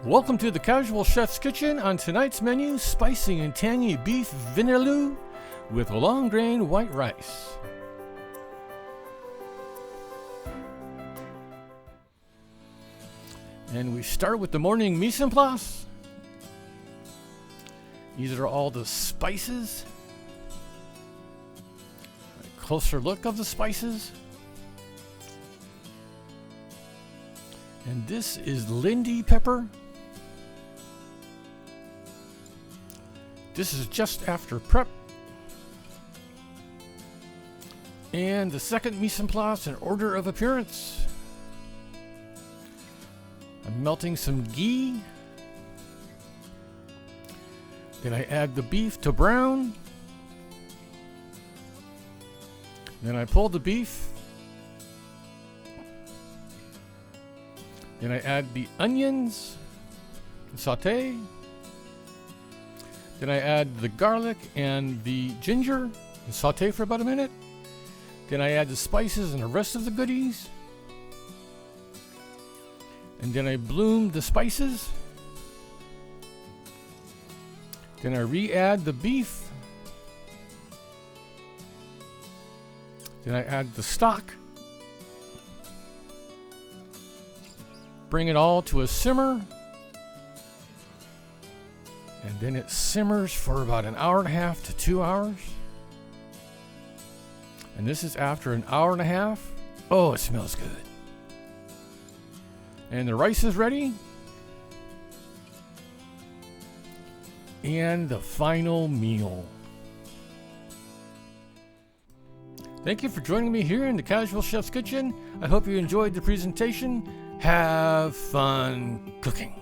Welcome to the Casual Chef's Kitchen. On tonight's menu, spicy and tangy beef vindaloo with long grain white rice. And we start with the morning mise en place. These are all the spices. A closer look of the spices. And this is Lindy pepper. This is just after prep. And the second mise en place in order of appearance. I'm melting some ghee. Then I add the beef to brown. Then I pull the beef. Then I add the onions and saute. Then I add the garlic and the ginger and saute for about a minute. Then I add the spices and the rest of the goodies. And then I bloom the spices. Then I re-add the beef. Then I add the stock. Bring it all to a simmer. And then it simmers for about an hour and a half to 2 hours. And this is after an hour and a half. Oh, it smells good. And the rice is ready. And the final meal. Thank you for joining me here in the Casual Chef's Kitchen. I hope you enjoyed the presentation. Have fun cooking.